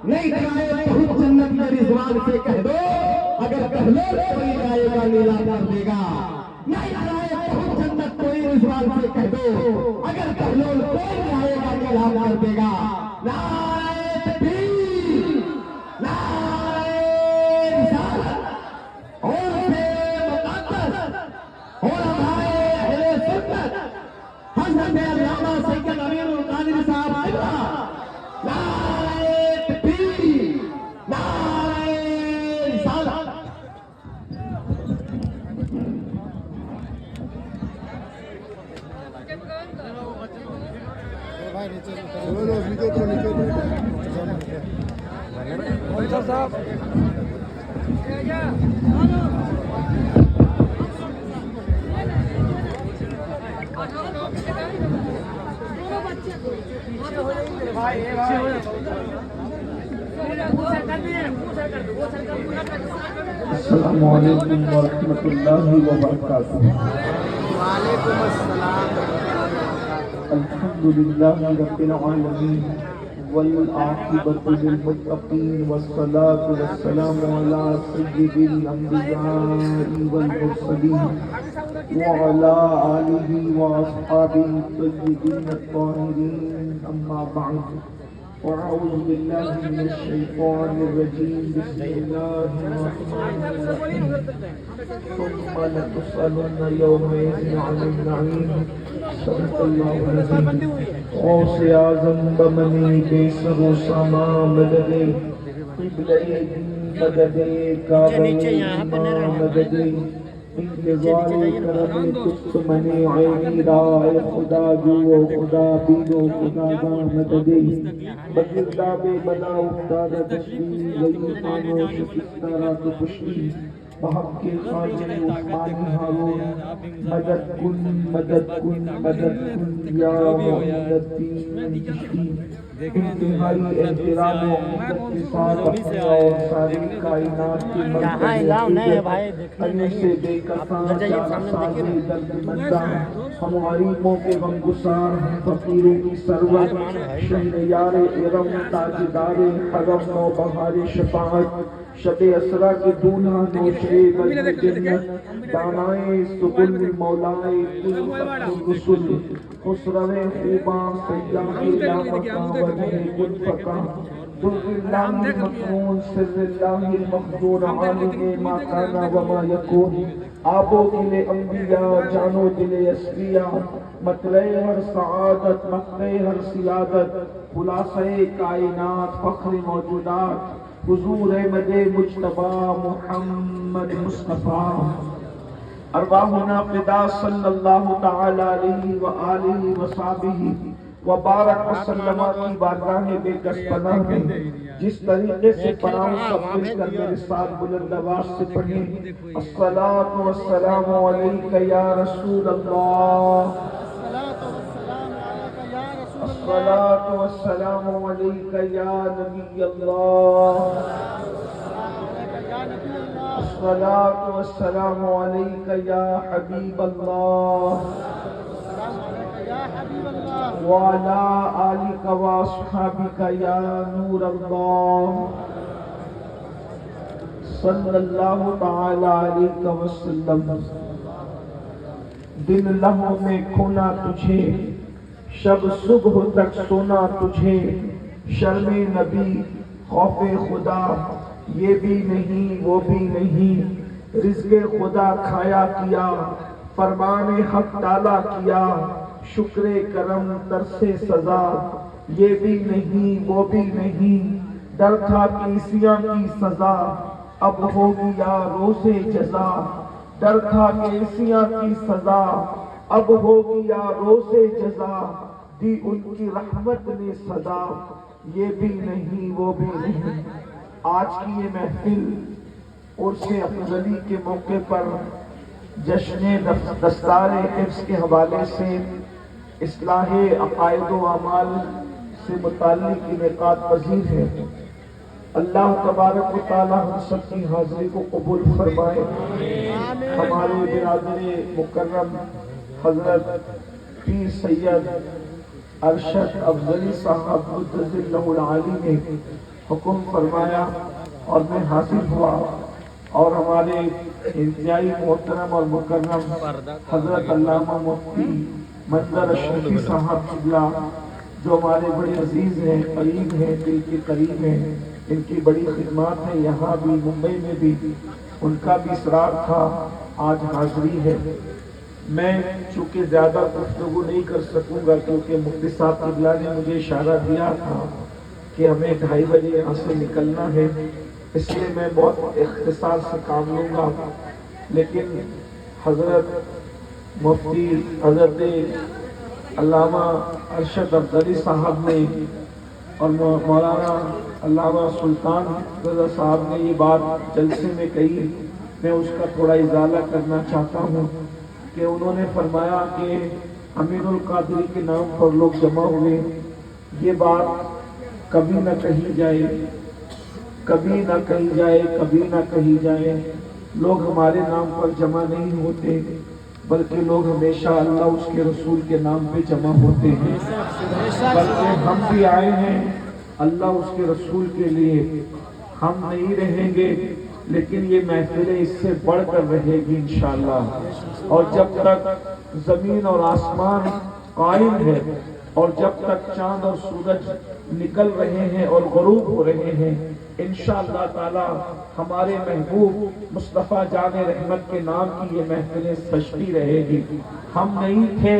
نہیں ڈرائے بہت جنت میں رضوان سے کہہ دو اگر بہلول کوئی جائے گا نیلا کر دے گا نہیں ڈرائے بہت جنت کوئی رضوان سے کہہ دو اگر بہلول کوئی جائے گا نیلا کر دے گا نعرہ تکبیر نعرہ رسالت اور سے مقدس اور ہمارے اہل سنت حضرت علامہ سید امیر القادری صاحب قبلہ نعرہ تکبیر نعرہ رسالت السلام علیکم ورحمۃ اللہ وبرکاتہ۔ وعلیکم السلام الحمد للہ رب العالمین والعاقبۃ للمتقین والصلاة والسلام علی سید الانبیاء والمرسلین وعلی آلہ واصحابہ الطیبین الطاہرین اما بعد اعوذ باللہ من الشیطان الرجیم بسم اللہ الرحمن الرحیم ثم لتسألن یومئذ عن النعیم صدق اللہ العظیم۔ غوث اعظم بمنی بے سر و سما مدد قبلہ مدد کعبہ مدد انتظار کرم تست منے عینی رائے خدا جو و خدا بین و خدا دا مدد بگرداب بلا افتاد تشریح غیر خانو شکستہ رات پشتی بحق کے خاجر عثمانی ہارون مدد کن مدد کن مدد کن یا محمد الدین چشتی انتہائی احترام و عقیدت کے ساتھ اپنے اور ساری کائنات کی مرکز انہیں سے بے کساں جان سازی درد مندہ ہم غریبوں کے غمگسار ہم فقیروں کی سرور شہریار ارم تاجدار حرم و بہار شفاعت شب اسرا کے دولہا نوشے بلد جنت دانائے سبل مولائے کل رسول خسرو خوباں سیاہ لامکاں وجہ کل فقاں در اللہ المکنون سر اللہ المخدور عالم ما کانا وما یکون آبو دل انبیاء جانو دل اسفیاء مطلع ہر سعادت مقطع ہر سیادت خلاصہ کائنات فخر موجودات حضور احمد مجتبی محمد مصطفیٰ ارواحنا فدا صلی اللہ تعالی علیہ وآلہ وصحبہ وبارک وسلم کی بارگاہ بے کس پناہ میں جس طریقے سے پناہ سب مل کر میرے ساتھ بلند آواز سے پڑھیں الصلاۃ والسلام علیک یا رسول اللہ الصلاۃ والسلام علیک یا نبی اللہ الصلاۃ والسلام علیک یا حبیب اللہ وعلى آلك وأصحابك يا نور الله صلی اللہ تعالی علیہ وسلم۔ دن لہو میں کھونا تجھے شب صبح تک سونا تجھے شرم نبی خوف خدا یہ بھی نہیں وہ بھی نہیں رزق خدا کھایا کیا فرمان حق تعالی کیا شکر کرم ترس سزا یہ بھی نہیں وہ بھی نہیں ڈر تھا کیسیاں کی سزا اب ہوگی یا روز جزا ڈر تھا کیسیاں کی سزا اب ہوگی یا روز جزا دی ان کی رحمت نے صدا یہ بھی نہیں وہ بھی نہیں۔ آج کی یہ محفل عرس افضلی کے موقع پر جشن دستار حفظ کے حوالے سے اصلاح عقائد و اعمال سے متعلق انعقاد پذیر ہے۔ اللہ تبارک و تعالی ہم سب کی حاضری کو قبول فرمائے۔ ہمارے برادر مکرم حضرت پیر سید ارشد افضلی صاحب مجزل اللہ العالی نے حکم فرمایا اور میں حاصل ہوا، اور ہمارے انتہائی محترم اور مکرم حضرت علامہ مفتی منظر اشرفی صاحب قبلہ، جو ہمارے بڑے عزیز ہیں، قریب ہیں، دل کے قریب ہیں، ان کی بڑی خدمات ہیں یہاں بھی ممبئی میں بھی، ان کا بھی اصرار تھا، آج حاضری ہے۔ میں چونکہ زیادہ گفتگو نہیں کر سکوں گا کیونکہ مفتی صاحب قبلہ نے مجھے اشارہ دیا تھا کہ ہمیں 2:30 بجے یہاں سے نکلنا ہے، اس لیے میں بہت اختصار سے کام لوں گا، لیکن حضرت مفتی حضرت علامہ ارشد افضلی صاحب نے اور مولانا علامہ سلطان رضا صاحب نے یہ بات جلسے میں کہی، میں اس کا تھوڑا ازالہ کرنا چاہتا ہوں کہ انہوں نے فرمایا کہ امیر القادری کے نام پر لوگ جمع ہوئے، یہ بات کبھی نہ کہی جائے، کبھی نہ کہی جائے، کبھی نہ کہی جائے، لوگ ہمارے نام پر جمع نہیں ہوتے بلکہ لوگ ہمیشہ اللہ اس کے رسول کے نام پہ جمع ہوتے ہیں، بلکہ ہم بھی آئے ہیں اللہ اس کے رسول کے لیے، ہم نہیں رہیں گے لیکن یہ محفلیں اس سے بڑھ کر رہے گی انشاءاللہ، اور جب تک زمین اور آسمان قائم ہے اور جب تک چاند اور سورج نکل رہے ہیں اور غروب ہو رہے ہیں، انشاءاللہ تعالی ہمارے محبوب مصطفیٰ جان رحمت کے نام کی یہ محفلیں سجتی رہے گی۔ ہم نہیں تھے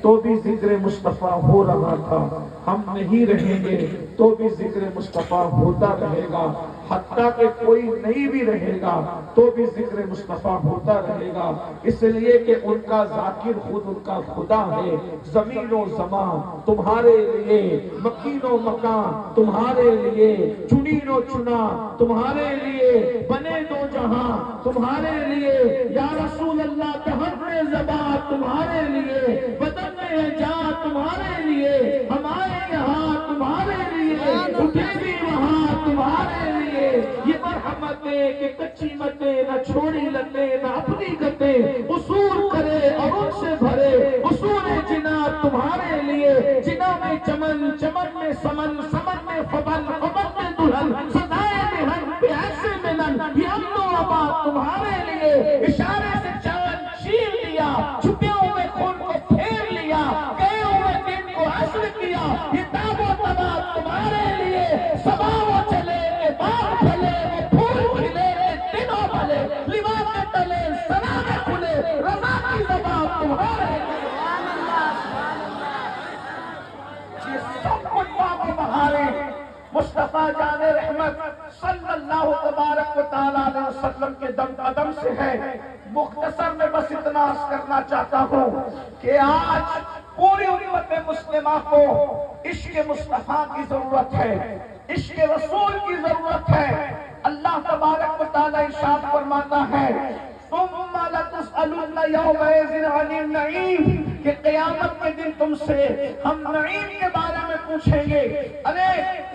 تو بھی ذکر مصطفیٰ ہو رہا تھا، ہم نہیں رہیں گے تو بھی ذکر مصطفیٰ ہوتا رہے گا، حتیٰ کہ کوئی نہیں بھی رہے گا تو بھی ذکر مصطفیٰ ہوتا رہے گا، اس لیے کہ ان کا ذاکر خود ان کا خدا ہے۔ زمین و زمان تمہارے لیے، مکین و مکان تمہارے لیے، چنین و چنا تمہارے لیے، بنے دو جہاں تمہارے لیے، یا رسول اللہ دہن میں زبان تمہارے لیے، بدن میں جان تمہارے لیے، ہمارے یہاں تمہارے لیے، اٹھے بھی وہاں تمہارے لیے، یہ مرحمتیں کہ کچی متیں نہ چھوڑی لتیں نہ اپنی گتیں، اصول کرے اور ان سے بھرے اصول جنا تمہارے لیے، جنا میں چمن، چمن میں سمن، سمن میں فبن، فبن میں دلہن، سدائے مہن پیاسے ملن، یہ امن و آباد تمہارے لیے، اشارے سے چاند چیر لیا، چھپے ہوئے خون کو پھیر لیا، گئے ہوئے دن کو عزل کیا، یہ تاب و تباد تمہارے لیے، سبا وہ چلے کہ باغ پھلے، وہ پھول کھلے کہ دنوں بھلے، لیوان کے تلے سنا میں کھلے، رضا کی زبان تمہارے لیے، یہ سب کچھ باغ و بہاریں مصطفیٰ جان رحمت صلی اللہ تبارک و تعالیٰ علیہ وسلم کے دم قدم سے ہے۔ مختصر میں بس اتنا عرض کرنا چاہتا ہوں کہ آج پوری امت مسلمہ کو عشق مصطفیٰ کی ضرورت ہے، عشق رسول کی ضرورت ہے۔ اللہ تبارک و تعالیٰ ارشاد فرماتا ہے ثم لتسألن یومئذ عن النعیم، کہ قیامت کے دن تم سے ہم نعیم کے بارے میں پوچھیں گے۔ ارے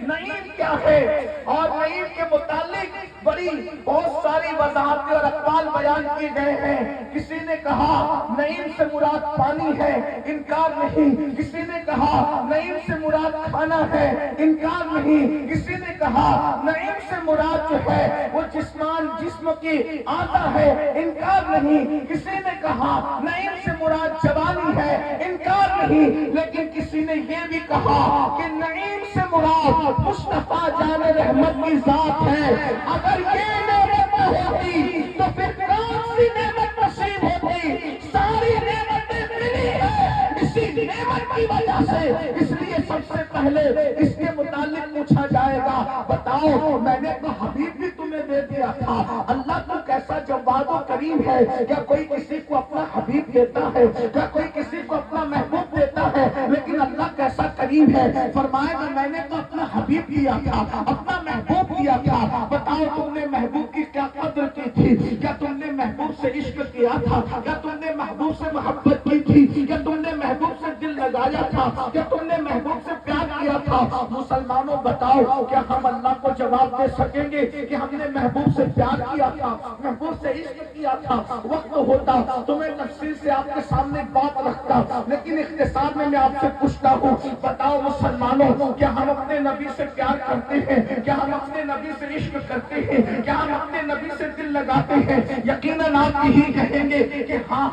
نعیم کیا ہے؟ اور نعیم کے متعلق بڑی بہت ساری وضاحتیں اور اقوال بیان کیے گئے ہیں۔ کسی نے کہا نعیم سے مراد پانی ہے، انکار نہیں۔ کسی نے کہا نعیم سے مراد کھانا ہے، انکار نہیں۔ کسی نے کہا نعیم سے مراد جو ہے وہ جسم کی اعضا ہے، انکار نہیں۔ کسی نے کہا نعیم سے مراد جوانی ہے، انکار نہیں۔ لیکن کسی نے یہ بھی کہا کہ نعیم سے مراد مصطفیٰ جان رحمت کی ذات ہے۔ اگر یہ نعمت نہ ہوتی تو پھر کون سی نعمت نصیب ہوتی؟ ساری نعمتیں ملی ہے اسی نعمت کی وجہ سے، اس لیے سب سے پہلے اس کے متعلق پوچھا جائے گا، بتاؤ میں نے تو حبیب بھی تمہیں دے دیا تھا، اللہ تو کیسا جواد و کریم ہے، کیا کوئی کسی کو اپنا حبیب دیتا ہے؟ کیا کوئی کسی کو اپنا محبوب دیتا ہے؟ لیکن اللہ کیسا کریم ہے، فرمائے کہ میں نے تو اپنا حبیب دیا تھا، اپنا محبوب دیا تھا۔ بتاؤ تم نے محبوب کی کیا قدر کی تھی؟ کیا تم نے محبوب سے عشق کیا تھا؟ کیا تم نے محبوب سے محبت کی تھی؟ کیا تم نے محبوب سے دل لگایا تھا؟ کیا تم نے محبوب سے پیار کیا تھا؟ تھا. مسلمانوں بتاؤ کیا ہم اللہ کو جواب دے سکیں گے کہ ہم نے محبوب سے پیار کیا تھا, محبوب سے عشق کیا تھا؟ وقت ہوتا تو میں تفصیل سے آپ کے سامنے بات رکھتا, لیکن اختصار میں آپ سے پوچھتا ہوں, بتاؤ مسلمانوں کیا ہم اپنے نبی سے پیار کرتے ہیں؟ کیا ہم اپنے نبی سے عشق کرتے ہیں؟ کیا ہم اپنے نبی سے دل لگاتے ہیں؟ یقیناً آپ یہی کہیں گے کہ ہاں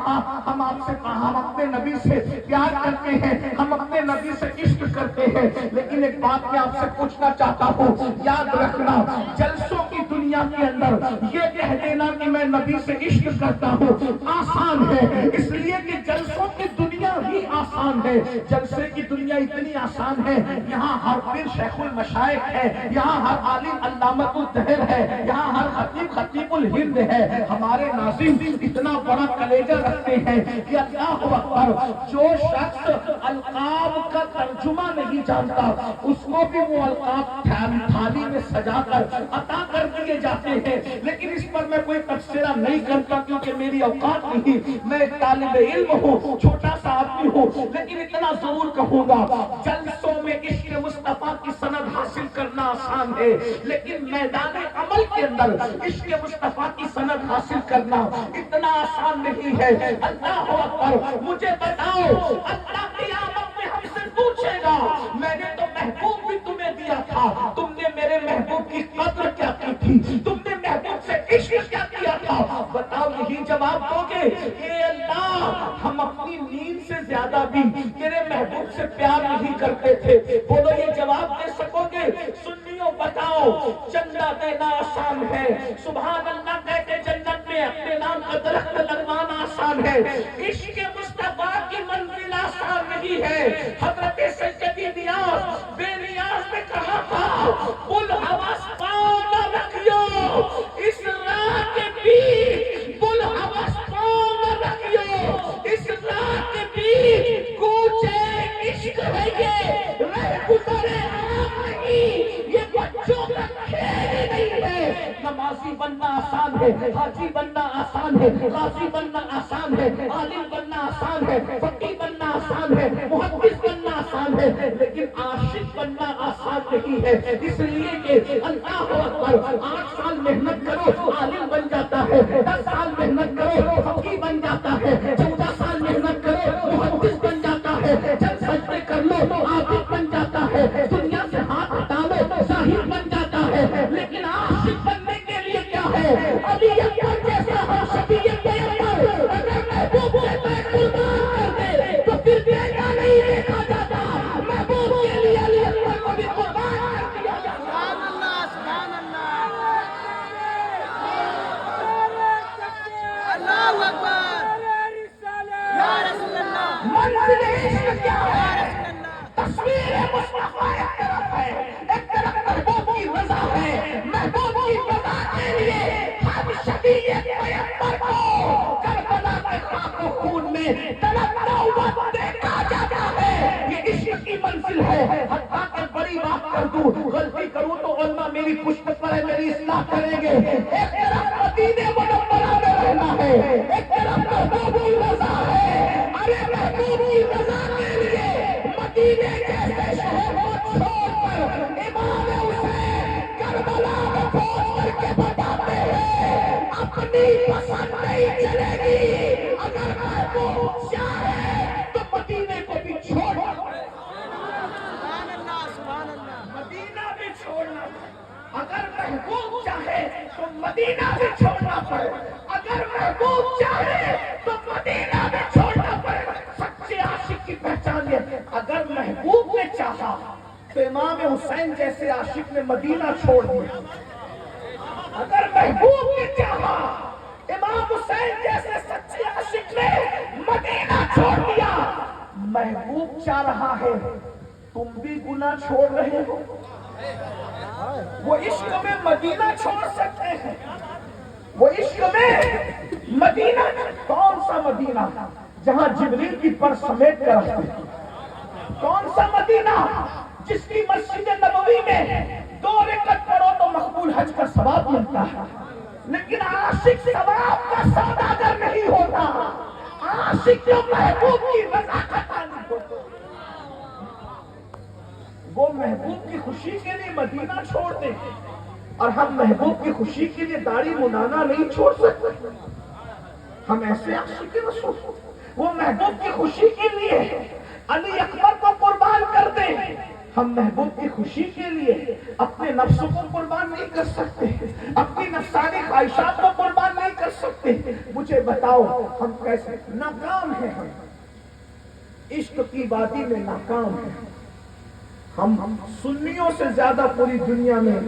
ہم آپ سے ہم اپنے نبی سے پیار کرتے ہیں, ہم اپنے نبی سے عشق کرتے ہیں. لیکن ایک بات میں آپ سے پوچھنا چاہتا ہوں, یاد رکھنا جلسوں کی دنیا کے اندر یہ کہہ دینا کہ میں نبی سے عشق کرتا ہوں آسان ہے, اس لیے کہ جلسوں کی دنیا ہی آسان ہے. جلسے کی دنیا اتنی آسان ہے, یہاں ہر پیر شیخ المشائخ ہے, یہاں ہر عالم علامۃ الدہر ہے, یہاں ہر خطیب خطیب الہند ہے. ہمارے ناظرین اتنا بڑا کلیجہ رکھتے ہیں کہ اللہ اکبر, جو شخص القاب کا ترجمہ نہیں جانتا اس کو بھی وہ القاب تھالی میں سجا کر عطا کر دیے جاتے ہیں. لیکن اس پر میں کوئی تبصرہ نہیں کرتا کیونکہ میری اوقات نہیں, میں ایک طالب علم ہوں, چھوٹا سا آدمی ہوں, لیکن اتنا ضرور کہوں گا جلسوں میں عشق مصطفیٰ کی سند حاصل کرنا آسان ہے, لیکن میدان عمل کے اندر عشق مصطفیٰ کی سند حاصل کرنا اتنا آسان نہیں ہے. اللہ اکبر, مجھے بتاؤ اللہ قیامت میں ہم سے پوچھے گا میں نے تو محبوب بھی تمہیں دیا تھا, تم نے میرے محبوب کی قدر کیا کی تھی, تم نے محبوب سے عشق کیا کیا تھا؟ بتاؤ یہی جواب دو گے اے اللہ ہم اپنی نیند سے زیادہ بھی تیرے محبوب سے پیار نہیں کرتے تھے؟ بولو یہ جواب دے سکو گے؟ سنیو بتاؤ, چندہ دینا آسان ہے, سبحان اللہ کہہ کے جنت میں اپنے نام کا درخت لگوانا آسان ہے, عشق مصطفیٰ کی منزل آسان نہیں ہے. حضرت سیدی نیاز بے نیاز نے کہا تھا بل حوث پاؤں نہ رکھیو اس راہ کے بیچ, بل حوث پاؤں نہ رکھیو اس راہ کے بیچ, کوچے عشق ہے یہ رہ گزرے آپ نہیں, یہ بچوں کا کھیل نہیں ہے. نمازی بننا آسان ہے, حاجی بننا آسان ہے, غازی بننا آسان ہے, عالم بننا آسان ہے, فقیہ بننا آسان ہے, محدث بننا آسان ہے, لیکن عاشق بننا آسان نہیں ہے. اس لیے کہ اللہ اکبر, 8 سال محنت کرو عالم بن جاتا ہے, 10 سال محنت کرو فقیہ بن جاتا ہے, 14 سال محنت کرو محدث بن جاتا ہے, چند سجدے کر لو عابد بن جاتا ہے, دنیا سے ہاتھ ہٹا لو زاہد بن جاتا ہے. لیکن عاشق بننے کے لیے کیا ہے؟ علی اکبر جیسا ہر شفیع پیغمبر اگر محبوب سے بیت قربان کر دے تو پھر بیٹا نہیں دیکھا جاتا, محبوب کے لیے علی اکبر کو بھی قربان کر دیا جاتا. سبحان اللہ, سبحان اللہ, اللہ اکبر, یا رسول اللہ, منزل عشق کیا ہے؟ تصویر مصطفیٰ ایک طرف ہے, ایک طرف محبوب کی رضا ہے. محبوب کی رضا کے لیے ہم شفیع پیغمبر کو کربلا کے خاک و خون میں تڑپتا ہوا دیکھا جاتا ہے. یہ عشق کی منزل ہے. حتیٰ کہ بڑی بات کر دوں, غلطی کروں تو علماء میری پشت پر ہے, میری اصلاح کریں گے. ایک طرف مدینے منورہ میں رہنا ہے, ایک طرف محبوب کی رضا ہے. ارے محبوب کی رضا کے لیے مدینے جیسے شہر کو چھوڑ کر امام حسین کربلا میں پہنچ کر کے بتاتے ہیں اپنی پسند نہیں چلے گی, اگر محبوب چاہے تو مدینے کو بھی چھوڑنا پڑے, سبحان اللہ, سبحان اللہ, مدینہ بھی چھوڑنا پڑے. اگر محبوب چاہے تو مدینہ بھی چھوڑنا پڑے, اگر محبوب چاہے تو مدینہ بھی چھوڑنا پڑے. سچے عاشق کی پہچان یہ, اگر محبوب نے چاہا تو امام حسین جیسے عاشق نے مدینہ چھوڑ دیا. اگر محبوب نے چاہا امام حسین جیسے سچے عاشق نے مدینہ چھوڑ دیا. محبوب چاہ رہا ہے, تم بھی گناہ چھوڑ رہے ہو, وہ عشق میں مدینہ چھوڑ سکتے ہیں. وہ عشق میں مدینہ, کون سا مدینہ جہاں جبریل کی پر سمیٹ کر رکھتے ہیں؟ کون سا مدینہ جس کی مسجد نبوی میں 2 رکعت پڑھو تو مقبول حج کا ثواب ملتا ہے؟ لیکن عاشق ثواب کا سوداگر نہیں ہوتا, عاشق جو محبوب کی رضا کا طالب ہوتا. وہ محبوب کی خوشی کے لیے مدینہ چھوڑ دیں اور ہم محبوب کی خوشی کے لیے داڑھی منانا نہیں چھوڑ سکتے؟ ہم ایسے عاشق رسول، وہ محبوب کی خوشی کے لیے علی اکبر کو قربان کر دیں، ہم محبوب کی خوشی کے لیے اپنے نفس کو قربان نہیں کر سکتے، اپنی نفسانی خواہشات کو قربان نہیں کر سکتے؟ مجھے بتاؤ ہم کیسے ناکام ہیں؟ ہم عشق کی وادی میں ناکام ہیں۔ ہم سنیوں سے زیادہ پوری دنیا میں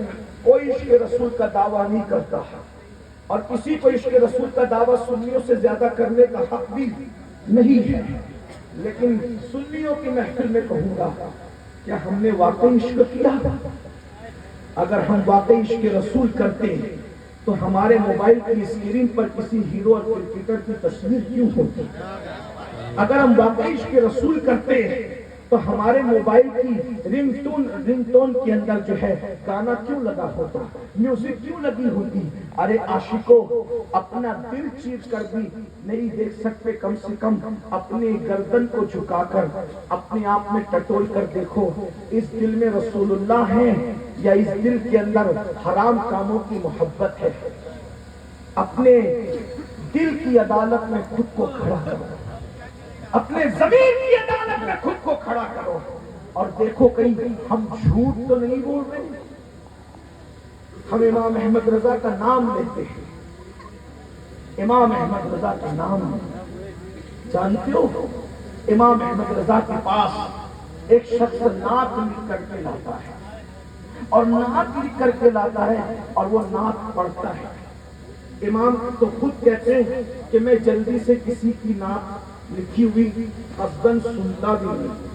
کوئی عشق رسول کا دعویٰ نہیں کرتا ہے، اور کسی کو عشق رسول کا دعویٰ سنیوں سے زیادہ کرنے کا حق بھی نہیں ہے، لیکن سنیوں کی محفل میں کہوں گا کیا ہم نے واقعی عشق کیا؟ اگر ہم واقعی عشق رسول کرتے تو ہمارے موبائل کی اسکرین پر کسی ہیرو اور کرکٹر کی تصویر کیوں ہوتی؟ اگر ہم واقعی عشق رسول کرتے تو ہمارے موبائل کی رنگ ٹون کے اندر جو ہے گانا کیوں لگا ہوتا، میوزک کیوں لگی ہوتی؟ ارے عاشقوں، اپنا دل چیر کر بھی نہیں دیکھ سکتے، کم سے کم اپنے گردن کو جھکا کر اپنے آپ میں ٹٹول کر دیکھو، اس دل میں رسول اللہ ہے یا اس دل کے اندر حرام کاموں کی محبت ہے؟ اپنے دل کی عدالت میں خود کو کھڑا کرو، اپنے ضمیر کی عدالت میں خود کو کھڑا کرو اور دیکھو کہیں ہم جھوٹ تو نہیں بول رہے۔ ہم امام احمد رضا کا نام لیتے ہیں، امام احمد رضا کا نام جانتے ہو؟ امام احمد رضا کے پاس ایک شخص نعت لکھ کر کے لاتا ہے، اور نعت لکھ کر کے لاتا ہے اور وہ نعت پڑھتا ہے۔ امام تو خود کہتے ہیں کہ میں جلدی سے کسی کی نعت لکھی ہوئی قصداً سنتا بھی نہیں،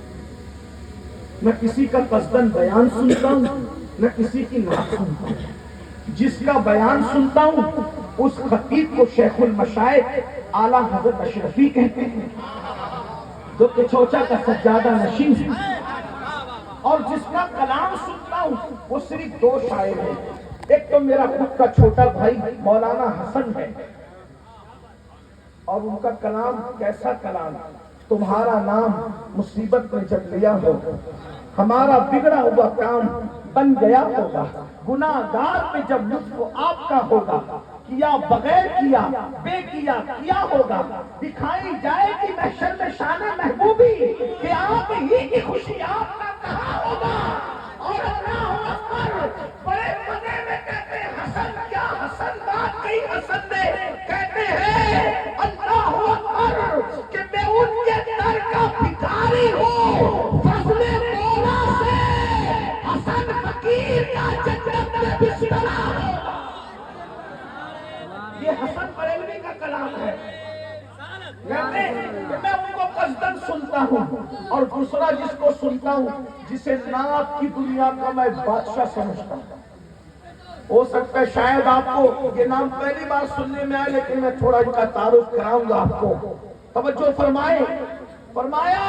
نہ کسی کا قصداً بیان سنتا ہوں، نہ کسی کی نعت سنتا ہوں۔ جس کا بیان سنتا ہوں اس خطیب کو شیخ المشائخ اعلیٰ حضرت اشرفی کہتے ہیں، جو کہ چوچا کا سجادہ نشین ہے، اور جس کا کلام سنتا ہوں وہ صرف دو شاعر ہیں، ایک تو میرا خود کا چھوٹا بھائی مولانا حسن ہے، اور ان کا کلام کیسا کلام، تمہارا نام مصیبت میں جب لیا ہو، ہمارا بگڑا ہوا کام بن گیا ہوگا، گناہ گار پہ جب لطف آپ کا ہوگا، کیا بغیر کیا بے کیا ہوگا، دکھائی جائے گی محشر میں شان محبوبی کہ آپ ہی کی خوشی آپ کا کہاں ہوگا۔ اور اللہ اکبر، بڑے مزے میں کہتے ہیں حسن، کیا حسن بات کہی حسن نے، کہتے ہیں اللہ اکبر کہ میں ان کے در کا بھکاری ہوں، فضل مولا سے حسن فقیر کا جنت میں بسترا ہو۔ یہ حسن بریلوی کا کلام ہے، کہتے ہیں کہ میں ان کو قصداً سنتا ہوں، اور دوسرا جس کو سنتا ہوں جسے نعت کی دنیا کا میں بادشاہ سمجھتا ہوں۔ ہو سکتا ہے شاید آپ کو یہ نام پہلی بار سننے میں آئے، لیکن میں تھوڑا ان کا تعارف کراؤں گا آپ کو۔ توجہ فرمائے، فرمایا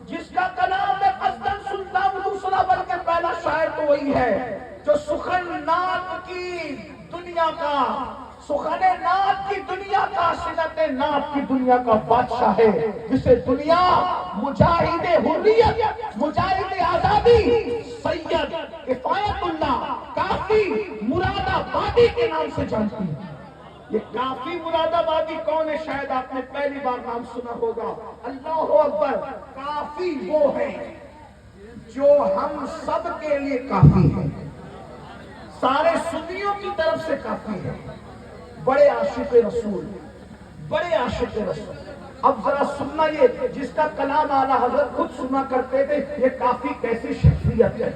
جس کا کلام میں قصداً سنتا ہوں، دوسرا بلکہ پہلا شاعر تو وہی ہے جو سخن نعت کی دنیا کا، سخن نعت کی دنیا کا، سنت نعت کی دنیا کا بادشاہ ہے، جسے دنیا مجاہد حریت، مجاہد آزادی، سید کفایت اللہ کافی مراد آبادی کے نام سے جانتی ہے۔ یہ کافی مراد آبادی کون ہے؟ شاید آپ نے پہلی بار نام سنا ہوگا۔ اللہ اکبر، کافی وہ ہے جو ہم سب کے لیے کافی ہے، سارے سنیوں کی طرف سے کافی ہے۔ بڑے عاشق رسول، بڑے عاشق رسول۔ اب ذرا سننا، یہ جس کا کلام اعلیٰ حضرت خود سنا کرتے تھے، یہ کافی کیسی شخصیت ہے۔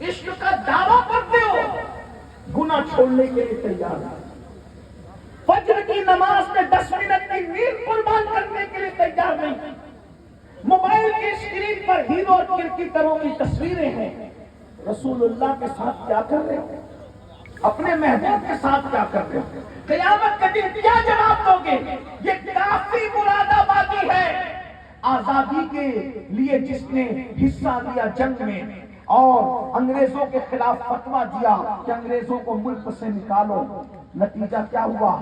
عشق کا دعویٰ کرتے ہو، گناہ چھوڑنے کے لیے تیار ہے، فجر کی نماز میں 10 منٹ کی نیند قربان کرنے کے لیے تیار نہیں، موبائل کی اسکرین پر ہیرو اور کرکٹروں کی تصویریں ہیں، رسول اللہ کے ساتھ کیا کر رہے ہیں؟ اپنے محبوب کے ساتھ کیا کر رہے ہیں؟ قیامت کے دن کیا جواب دو گے؟ یہ کافی مراد آبادی ہے۔ آزادی کے لیے جس نے حصہ لیا جنگ میں اور انگریزوں کے خلاف فتویٰ دیا کہ انگریزوں کو ملک سے نکالو، نتیجہ کیا ہوا؟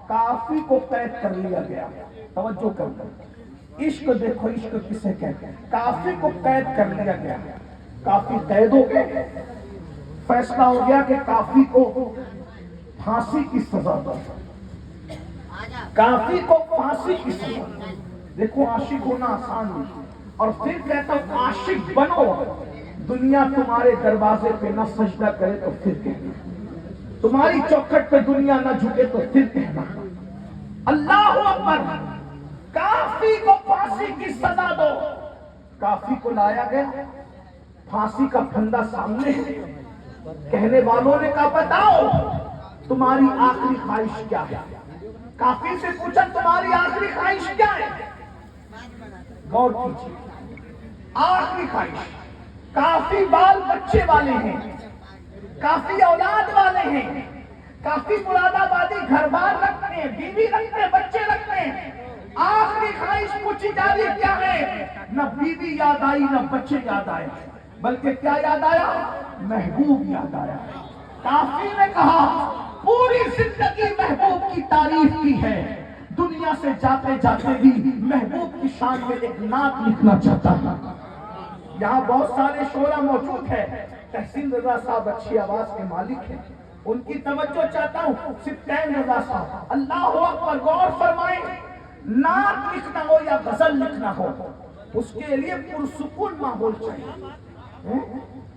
کافی کو قید کر لیا گیا۔ توجہ کرنا، عشق دیکھو، عشق کسے کہتے ہیں؟ کافی کو قید کر لیا گیا۔ کافی قید ہو گئے، فیصلہ ہو گیا کہ کافی کو پھانسی کی سزا دو، کافی کو پھانسی کی سزا۔ دیکھو عاشق ہونا آسان نہیں، اور پھر کہتا ہوں عاشق بنو، دنیا تمہارے دروازے پہ نہ سجدہ کرے تو پھر کہنا، تمہاری چوکھٹ پہ دنیا نہ جھکے تو پھر کہنا اللہ اکبر۔ کافی کو پھانسی کی سزا دو۔ کافی کو لایا گیا، پھانسی کا پھندا سامنے ہے، کہنے والوں نے کہا بتاؤ تمہاری آخری خواہش کیا ہے؟ کافی سے پوچھا تمہاری آخری خواہش کیا ہے؟ غور کیجیے، آخری خواہش۔ کافی بال بچے والے ہیں، کافی اولاد والے ہیں، کافی مراد آبادی گھر بار رکھتے ہیں، بیوی رکھتے ہیں، بچے رکھتے ہیں۔ آخری خواہش پوچھی جا رہی کیا ہے؟ نہ بیوی یاد آئی نہ بچے یاد آئے، بلکہ کیا یاد آیا؟ محبوب یاد آیا۔ کافی نے کہا پوری زندگی محبوب کی تعریف کی ہے، دنیا سے جاتے جاتے بھی محبوب کی شان میں ایک نعت لکھنا چاہتا تھا۔ یہاں بہت سارے شعراء موجود ہیں، تحسین رضا صاحب اچھی آواز کے مالک ہیں، ان کی توجہ چاہتا ہوں۔ سبطین رضا صاحب اللہ اکبر، غور فرمائیں، نعت لکھنا ہو یا غزل لکھنا ہو اس کے لیے پرسکون ماحول چاہیے۔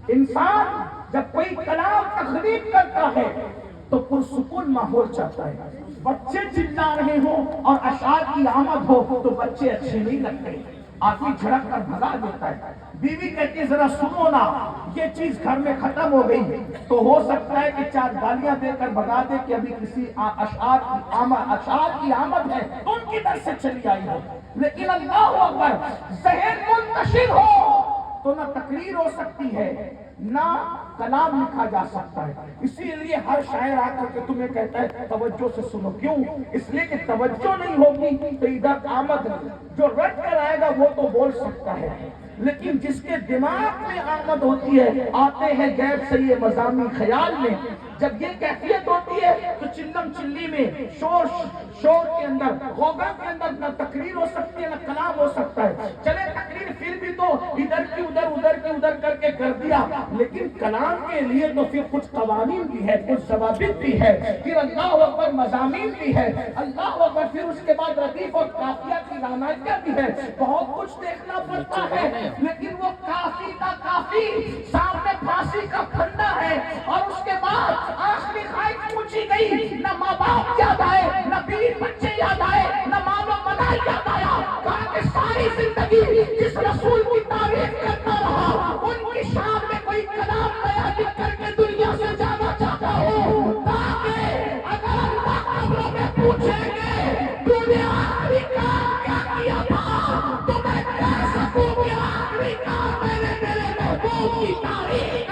انسان جب کوئی کلام تخلیق کرتا ہے تو پرسکون ماحول چاہتا ہے۔ بچے چلا رہے ہوں اور اشعار کی آمد ہو تو بچے اچھے نہیں لگتے، آدمی جھڑک کر بھگا دیتا ہے۔ بیوی کہتی ہے ذرا سنو نا، یہ چیز گھر میں ختم ہو گئی، تو ہو سکتا ہے کہ چار گالیاں دے کر بھگا دے کہ ابھی کسی اشعار کی آمد ہے تو ان کی طرف سے چلی آئی ہو۔ لیکن اللہ اکبر، ذہن منتشر ہو تو نہ تقریر ہو سکتی ہے نہ کلام لکھا جا سکتا ہے۔ اسی لیے ہر شاعر آ کر کے تمہیں کہتا ہے توجہ سے سنو، کیوں؟ اس لیے کہ توجہ نہیں ہوگی تو ادھر آمد نہیں، جو رٹ کر آئے گا وہ تو بول سکتا ہے، لیکن جس کے دماغ میں آمد ہوتی ہے، آتے ہیں غیب سے یہ مضامین خیال میں، جب یہ کیفیت ہوتی ہے تو چلم چلی میں شور کے اندر، غوغا کے اندر نہ تقریر ہو سکتی ہے نہ کلام ہو سکتا ہے۔ چلے تقریر پھر بھی تو ادھر کی ادھر ادھر کی ادھر کر کے کر دیا، لیکن کلام کے لیے تو پھر کچھ قوانین بھی ہے، کچھ ضوابط بھی ہے، پھر اللہ اکبر مضامین بھی ہے، اللہ اکبر پھر اس کے بعد ردیف اور قافیہ کی رعنائیاں بھی ہے، بہت کچھ دیکھنا پڑتا ہے۔ لیکن وہ کافی کا کافی سامنے پھانسی کا پھندا ہے، اور اس کے بعد آخری خواہش پوچھی گئی، نہ ماں باپ یاد آئے نہ بیوی بچے یاد آئے نہ ماما منا یاد آیا، کہا کہ ساری زندگی جس رسول کی تعریف کرتا رہا ان کی شان میں کوئی کلام نیا لکھ کر کے دنیا سے جانا چاہتا ہوں، تاکہ اگر اللہ قبروں میں پوچھیں گے تو نے آخری کام کیا کیا تھا تو میں کہہ سکوں کہ آخری کام میں نے میرے محبوب کی تعریف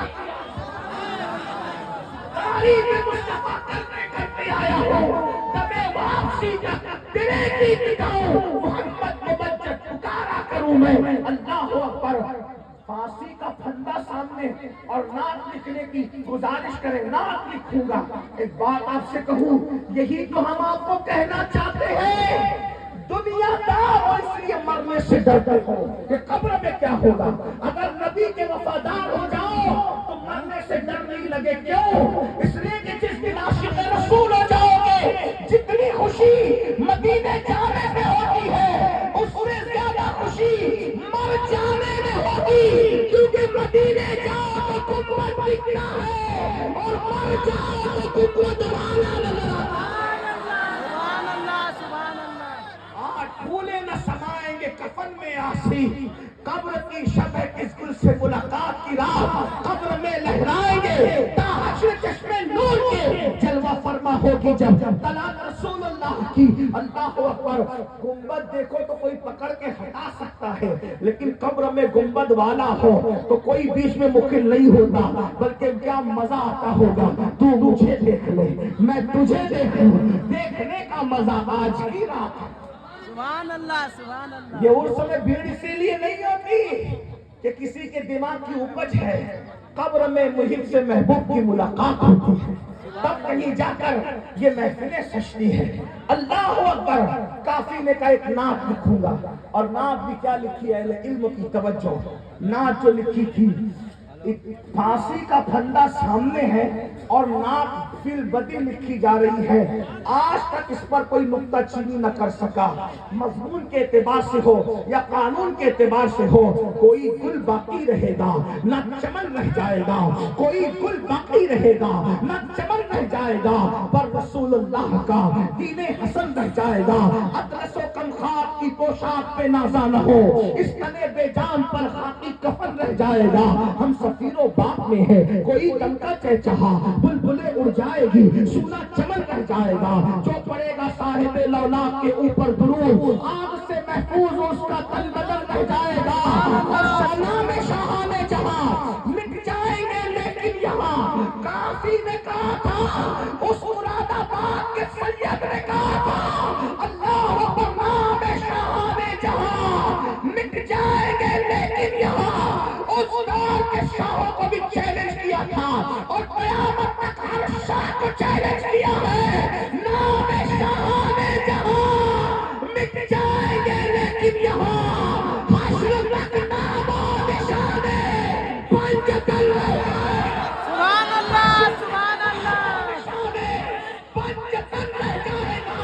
مصطفیٰ کرتے آیا ہوں، دمے واپسی تک تیرے کی دکھاؤں، محمد کو بچت پکارا کروں میں۔ اللہ اکبر، پھانسی کا پھندا سامنے اور نعت لکھنے کی گزارش کرے، نعت لکھوں گا۔ ایک بات آپ سے کہوں، یہی تو ہم آپ کو کہنا چاہتے ہیں، دنیا دار ہو اس لیے مرنے سے ڈرتے ہو کہ قبر میں کیا ہوگا، اگر نبی کے وفادار ہو جاؤ تو مرنے سے ڈر نہیں لگے، کیوں؟ اس لیے کہ جس دن عاشق رسول ہو جاؤ گے، جتنی خوشی مدینے جانے میں ہوتی ہے اس سے زیادہ خوشی مر جانے میں ہوگی، کیونکہ مدینے جاؤ تو گنبد دکھتا ہے اور مر جاؤ تو گنبد والا نظر آتا ہے۔ پھولے نہ سمائیں گے کفن میں آسی، قبر کی شبہ کس گل سے ملاقات کی راہ قبر میں لہرائیں گے، تا حشر چشمے نور کے جلوہ فرما ہوگی جب طلعت رسول اللہ کی۔ اللہ اکبر، گنبد دیکھو تو کوئی پکڑ کے ہٹا سکتا ہے، لیکن قبر میں گنبد والا ہو تو کوئی بیچ میں مخل نہیں ہوتا، بلکہ کیا مزہ آتا ہوگا، تو مجھے دیکھ لے میں تجھے دیکھوں، دیکھنے کا مزہ آج کی رات۔ سبحان اللہ سبحان اللہ۔ یہ اس میں بھیڑ اسی لیے نہیں ہوتی کہ کسی کے دماغ کی اپج ہے، قبر میں محب سے محبوب کی ملاقات ہوتی ہے، تب کہیں جا کر یہ محفلیں سجتی ہے۔ اللہ اکبر، کافی نے کہا ایک نعت لکھوں گا، اور نعت بھی کیا لکھی ہے؟ اہل علم کی توجہ، نعت جو لکھی تھی پھانسی کا پھندا سامنے ہے اور ناک فی البدی لکھی جا رہی ہے، آج تک اس پر کوئی نکتہ چینی نہ کر سکا۔ مضمون کے اعتبار سے ہو یا قانون کے اعتبار سے ہو، کوئی گل باقی رہے گا نہ چمن رہ جائے گا، کوئی گل باقی رہے گا نہ چمن رہ جائے گا، پر رسول اللہ کا دین حسن رہ جائے گا۔ اطلس و کمخات کی پوشاک پہ نازا نہ ہو، اس تنے بے جان پر خاکی کفن رہ جائے گا۔ ہم سفیر و باغ میں ہے، کوئی دمکا چہچہا بلبلیں اڑ جائے گی، سونا چمن رہ جائے گا۔ جو پڑے گا صاحب لولاک کے اوپر درود، آگ سے محفوظ اس کا تن بدن رہ جائے گا۔ اور شاہنامہ میں شاہان جہاں مٹ جائیں گے لیکن یہاں، کافی نے کہا تھا اس مراد آباد کے سید نے کہا تھا، اللہ اکبر نام شاہان جہاں مٹ جائیں گے لیکن یہاں، اس دور کے شاہوں کو بھی چیلنج کیا تھا اور قیامت تک ہر شاہ کو چیلنج کیا ہے، نام شاہان جہاں مٹ جائیں گے لیکن یہاں، حشر تک نام و نشان پنجتن سبحان اللہ سبحان اللہ پنجتن رہ جائے گا،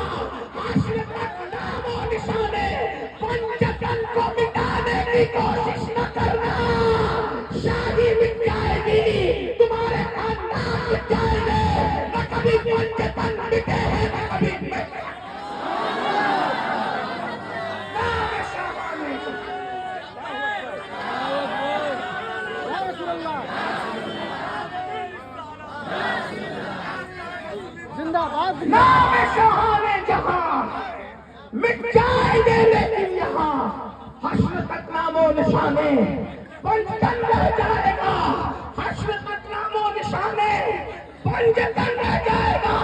حشر تک نام و نشان پنجتن کو مٹانے کی کوشش نہ کرنا، شادی مٹ جائے گی، تمہارے خاندان مٹ جائے گے، نہ کبھی پنجتن مٹے ہیں نہ کبھی مٹے۔ نام شاہان زندہ باد نام شاہان جہاں مٹ جائیں گے لیکن یہاں، حشر تک نام و نشانے پنجتن رہ جائے گا، حشر تک نام و نشانے پنجتن رہ جائے گا۔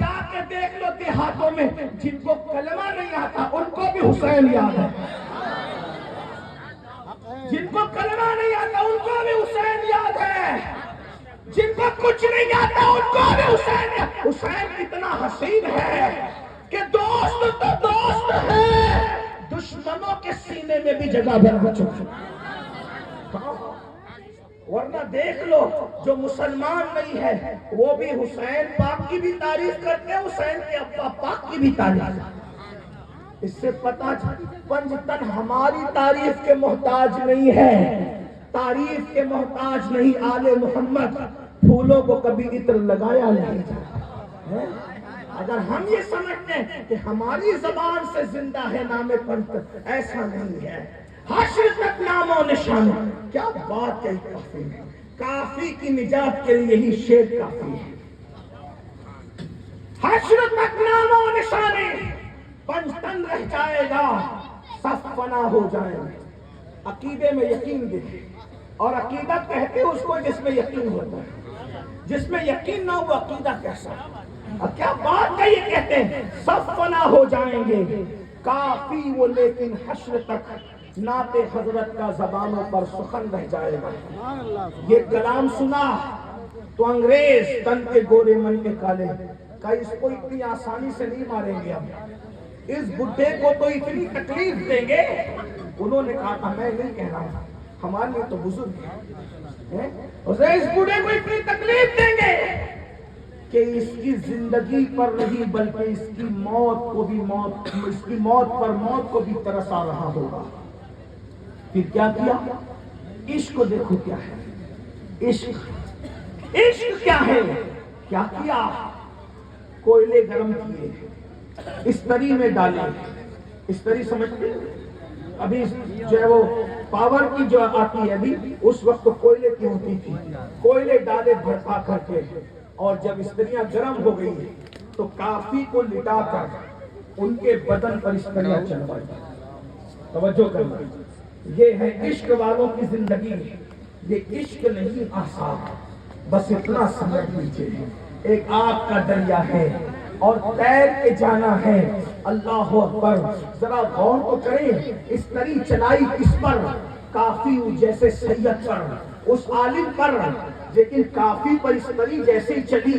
جا کے دیکھ لو دیہاتوں میں جن کو کلمہ نہیں آتا ان کو بھی حسین یاد ہے، جن کو کلمہ نہیں آتا ان کو بھی حسین یاد ہے، جن کو کچھ نہیں آتا ان کو بھی حسین یاد۔ حسین اتنا حسین ہے کہ دوست تو دوست ہے، دشمنوں کے سینے میں بھی جگہ بنا چکا۔ ورنہ دیکھ لو جو مسلمان نہیں ہے وہ بھی حسین پاک کی بھی تعریف کرتے ہیں، حسین کے ابا پاک کی بھی تعریف۔ اس سے پتہ پنجتن ہماری تعریف کے محتاج نہیں ہے، تعریف کے محتاج نہیں۔ آل محمد پھولوں کو کبھی عطر لگایا نہیں جاتا۔ اگر ہم یہ سمجھتے ہیں کہ ہماری زبان سے زندہ ہے نام پنجتن، ایسا نہیں ہے۔ حشر تک نام و نشان، کیا بات ہے، کافی ہے، کافی کی نجات کے لیے یہی شعر کافی ہے۔ حشر تک نام و نشانے پنجتن رہ جائے گا، صف فنا ہو جائیں گے۔ عقیدے میں یقین دے، اور عقیدت کہتے ہیں اس کو جس میں یقین ہوتا ہے، جس میں یقین نہ ہو عقیدہ کیسا؟ اور کیا بات ہے، یہ کہتے ہیں صف فنا ہو جائیں گے، کافی وہ لیکن حشر تک نعت حضرت کا زبانوں پر سخن رہ جائے گا۔ یہ کلام سنا تو انگریز تن کے گورے من کے کالے، کہ اس کو اتنی آسانی سے نہیں ماریں گے، اب اس بڈھے کو تو اتنی تکلیف دیں گے۔ انہوں نے کہا تھا، میں نہیں کہہ رہا، ہمارے لیے تو بزرگ ہیں، اس بڈھے کو اتنی تکلیف دیں گے کہ اس کی زندگی پر نہیں بلکہ اس کی موت کو بھی اس کی موت پر موت کو بھی ترس آ رہا ہوگا۔ پھر کیا کیا؟ عشق کو دیکھو کیا ہے، عشق کیا ہے، کیا کیا؟ کوئلے گرم کیے، استری میں ڈالے، استری سمجھتے ہیں؟ ابھی جو ہے وہ پاور کی جو آتی ہے ابھی، اس وقت کوئلے کی ہوتی تھی، کوئلے ڈالے بھڑکا کر کے، اور جب استریاں گرم ہو گئی تو کافی کو لٹا کر ان کے بدن پر استریاں چلوائی۔ توجہ کرنا، یہ ہے عشق والوں کی زندگی، یہ عشق نہیں آسان، بس اتنا سمجھ لیجیے، ایک آگ کا دریا ہے اور تیر کے جانا ہے۔ اللہ اکبر، ذرا غور تو کریں، استری چلائی کس پر؟ کافی جیسے سید پر، اس عالم پر، لیکن کافی پر استری جیسے چلی،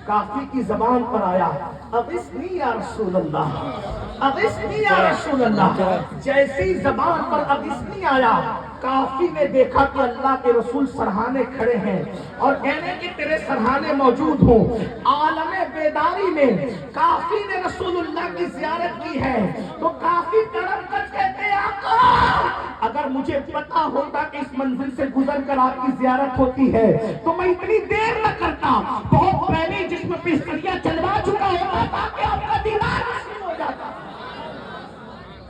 کافی کی زبان پر آیا اغثنی یا رسول اللہ، اغثنی یا رسول اللہ، جیسی زبان پر اغثنی آیا کافی نے دیکھا کہ اللہ کے رسول سرہانے کھڑے ہیں اور کہنے کہ تیرے سرہانے موجود ہوں۔ عالم بیداری میں کافی نے رسول اللہ کی زیارت کی ہے تو کافی تڑپ کر کہتے ہیں آقا اگر مجھے پتا ہوتا کہ اس منزل سے گزر کر آپ کی زیارت ہوتی ہے تو میں اتنی دیر نہ کرتا، بہت پہلے جسم پہ سریہ چلوا چکا ہوتا تاکہ آپ کا دیدار نصیب ہو جاتا۔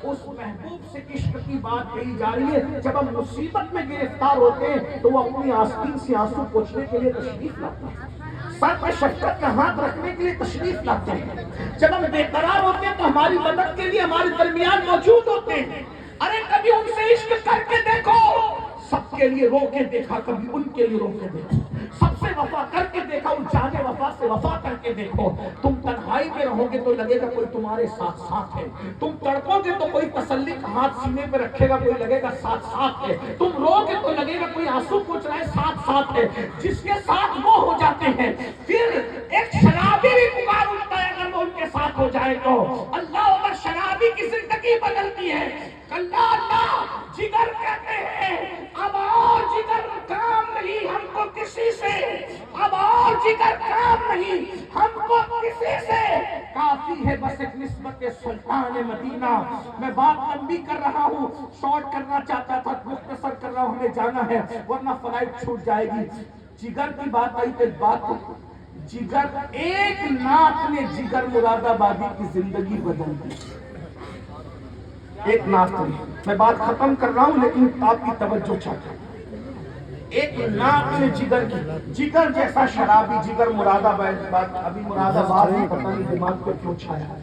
اس محبوب سے عشق کی بات کہی جا رہی ہے، جب ہم مصیبت میں گرفتار ہوتے ہیں تو وہ اپنی آستین سے آنسو پوچھنے کے لیے تشریف لاتے ہیں، سر پہ شفقت کا ہاتھ رکھنے کے لیے تشریف لاتے ہیں، جب ہم بے قرار ہوتے ہیں تو ہماری مدد کے لیے ہمارے درمیان موجود ہوتے ہیں۔ ارے کبھی ان سے عشق کر کے دیکھو، سب کے لیے رو کے دیکھا، کبھی ان کے لیے رو کے دیکھو، سب سے وفا کر کے دیکھا، ان جانے وفا سے وفا کر کے دیکھو۔ تم تنہائی میں رہو گے تو لگے گا کوئی تمہارے ساتھ ساتھ ہے، تم تڑپو گے تو کوئی تسلی کا ہاتھ سینے پہ رکھے گا، کوئی لگے گا ساتھ ساتھ ہے، تم رو گے تو لگے گا کوئی آنسو پوچھ رہا ہے ساتھ ساتھ ہے۔ جس کے ساتھ وہ ہو جاتے ہیں پھر ایک شرابی بھی پکار اٹھتا ہے اگر وہ ان کے ساتھ ہو جائے تو اللہ اگر شرابی کی زندگی بدلتی ہے۔ اللہ اللہ جگر کہتے ہیں اب اور جگر کام نہیں ہم کو کسی سے، اب اور جگر کام نہیں ہم کو کسی سے، کافی ہے بس ایک نسبت سلطان مدینہ۔ میں بات لمبی کر رہا ہوں، شارٹ کرنا چاہتا تھا، مختصر کر رہا ہوں، ہمیں جانا ہے ورنہ فلائٹ چھوٹ جائے گی۔ جگر کی بات آئی تو ایک بات، جگر ایک نعت نے جگر مراد آبادی کی زندگی بدل دی، ایک نعت نے۔ میں بات ختم کر رہا ہوں لیکن آپ کی توجہ چاہتا ہوں۔ ایک نعت نے جگر کی، جگر جیسا شرابی، جگر مراد آباد، ابھی مراد آباد ہی پتہ نہیں دماغ پہ کیوں چھایا،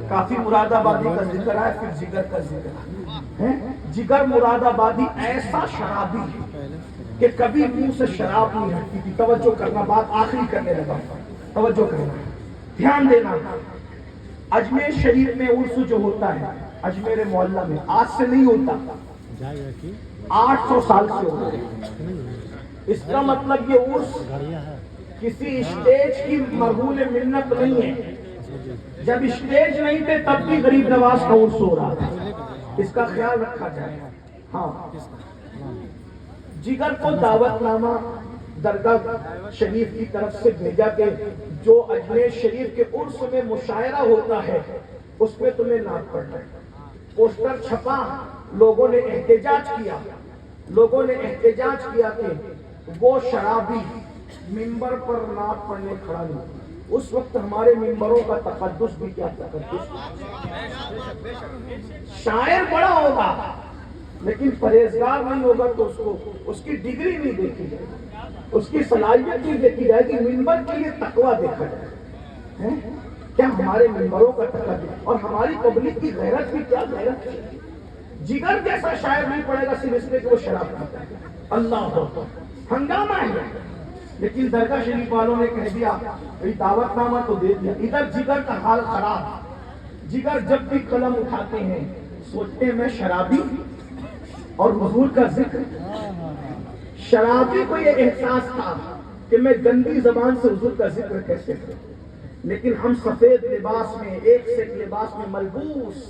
کافی مراد آبادی کا ذکر ہے پھر جگر کا ذکر ہے۔ جگر مراد آبادی ایسا شرابی کہ کبھی منہ سے شراب نہیں ہٹتی تھی۔ توجہ کرنا، بات آخری کرنے لگا، توجہ کرنا، دھیان دینا۔ اجمیر شریف میں عرس جو ہوتا ہے اجمیر محلہ میں، آج سے نہیں ہوتا، 800 سال سے ہوتا ہے۔ اس کا مطلب یہ عرس کسی اسٹیج کی مرہون منت نہیں ہے، جب اسٹیج نہیں تھے تب بھی غریب نواز کا عرس ہو رہا تھا، اس کا خیال رکھا جائے۔ ہاں، جگر کو دعوت نامہ درگاہ شریف کی طرف سے بھیجا کہ جو اجمیر شریف کے عرس میں مشاعرہ ہوتا ہے اس میں تمہیں نعت پڑھنا ہے۔ پوسٹر چھپا، لوگوں نے احتجاج کیا، لوگوں نے احتجاج کیا کہ وہ شرابی منبر پر نعت پڑھنے کھڑا نہیں۔ اس وقت ہمارے منبروں کا تقدس بھی کیا تقدس، شاعر بڑا ہوگا لیکن پرہیزگار نہیں ہوگا تو اس کی ڈگری نہیں دیکھی جائے گی، اس کی صلاحیت نہیں دیکھی جائے گی، منبر کے لیے تقویٰ دیکھا جائے گا۔ کیا ہمارے منبروں کا تقدس اور ہماری پبلک کی غیرت بھی کیا غیرت ہے۔ جگر جیسا شاعر نہیں پڑے گا صرف اس لیے کہ وہ شراب پیتا ہے، اللہ اکبر، ہنگامہ ہے۔ لیکن درگاہ شریف والوں نے کہہ دیا دعوت نامہ تو دے دیا، ادھر جگر کا حال خراب۔ جگر جب بھی قلم اٹھاتے ہیں سوچتے ہیں میں شرابی اور حضور کا ذکر۔ شرابی کو یہ احساس تھا کہ میں گندی زبان سے حضور کا ذکر کیسے کروں، لیکن ہم سفید لباس میں، ایک سے ایک لباس میں ملبوس،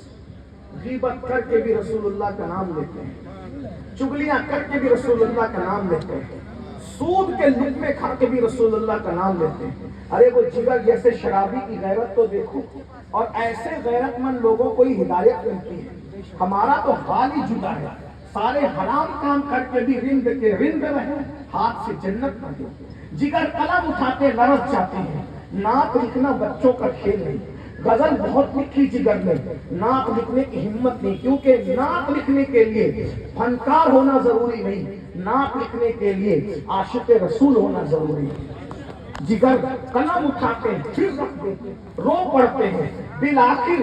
غیبت کر کے بھی رسول اللہ کا نام لیتے ہیں، چگلیاں کر کے بھی رسول اللہ کا نام لیتے ہیں، سود کے لقمے کھا کے بھی رسول اللہ کا نام لیتے ہیں۔ ارے وہ جگر جیسے شرابی کی غیرت تو دیکھو، اور ایسے غیرت مند لوگوں کو ہی ہدایت ملتی ہے۔ ہمارا تو حال ہی جدا ہے، سارے حرام کام کر کے بھی رند کے رند رہے، ہاتھ سے جنت نہ دے۔ جگر قلم اٹھاتے لرز جاتے ہیں۔ نعت لکھنا بچوں کا کھیل نہیں، غزل بہت لکھی جگر نے، نعت لکھنے کی ہمت نہیں، کیونکہ نعت لکھنے کے لیے فنکار ہونا ضروری نہیں، نعت لکھنے کے لیے عاشق رسول ہونا ضروری ہے۔ جگر قلم اٹھاتے ہیں، پھر رکھ دیتے ہیں، رو پڑتے ہیں، بالآخر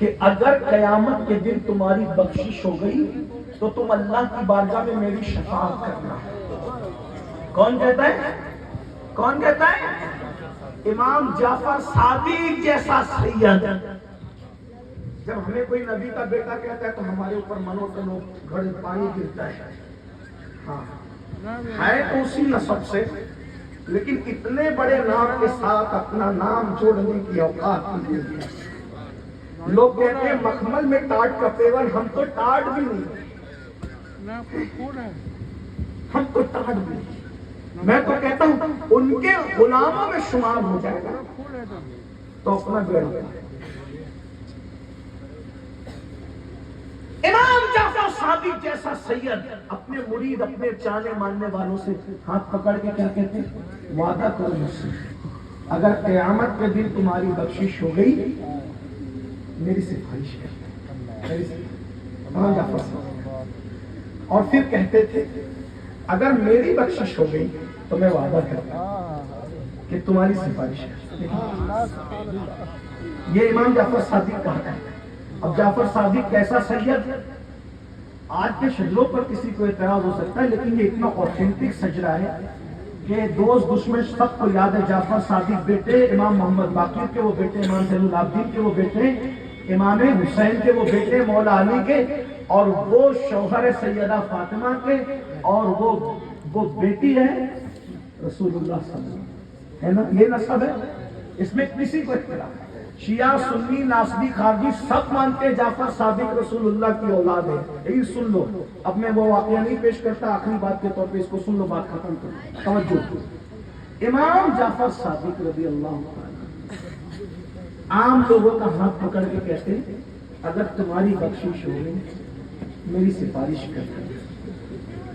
کہ اگر قیامت کے دن تمہاری بخشش ہو گئی تو تم اللہ کی بارگاہ میں میری شفاعت کرنا. کون کہتا ہے؟ کون کہتا ہے؟ امام جعفر صادق جیسا سید. جب ہمیں کوئی نبی کا بیٹا کہتا ہے تو ہمارے اوپر منو تنو گھڑ پانی گرتا ہے. ہاں ہے تو اسی نسب سے، لیکن اتنے بڑے نام کے ساتھ اپنا نام جوڑنے کی اوقات نہیں ہے. لوگ کہتے ہیں مخمل میں ٹاٹ کا پیور، ہم تو ٹاٹ بھی نہیں، ہم تو ٹاٹ بھی نہیں. میں تو کہتا ہوں ان کے غلاموں میں شمار ہو جائے گا تو اپنا بیڑا. امام جعفر صادق جیسا سید اپنے مرید، اپنے چاہنے ماننے والوں سے ہاتھ پکڑ کے کیا کہتے ہیں؟ وعدہ کرو مجھ سے، اگر قیامت کے دن تمہاری بخشش ہو گئی میری سفارش کر. امام جعفر صادق. اور پھر کہتے تھے اگر میری بخشش ہو گئی تو میں وعدہ کرتا ہوں کہ تمہاری سفارش کر. یہ امام جعفر صادق کہا ہے. اب جعفر صادق کیسا سید؟ آج کے شجروں پر کسی کو اعتراض ہو سکتا ہے، لیکن یہ اتنا اوتھینٹک سجرہ ہے کہ دوست دشمن سب کو یاد ہے. جعفر صادق بیٹے امام محمد باقر کے، وہ بیٹے امام زین العابدین کے، وہ بیٹے امام حسین کے، وہ بیٹے مولا علی کے، اور وہ شوہر سیدہ فاطمہ کے، اور وہ بیٹی ہے رسول اللہ صلی اللہ علیہ وسلم. ہے نا؟ یہ نسب ہے، اس میں کسی کو اختلاف ہے. شیعہ، سنی، ناصبی، خارجی سب مانتے ہیں جعفر صادق رسول اللہ کی اولاد ہے. یہی سن لو. اب میں وہ واقعہ نہیں پیش کرتا، آخری بات کے طور پہ اس کو سن لو، بات ختم کرو. توجہ. امام جعفر صادق رضی اللہ عنہ عام لوگوں کا ہاتھ پکڑ کے کہتے ہیں اگر تمہاری بخشش ہو گئی میری سفارش کرتے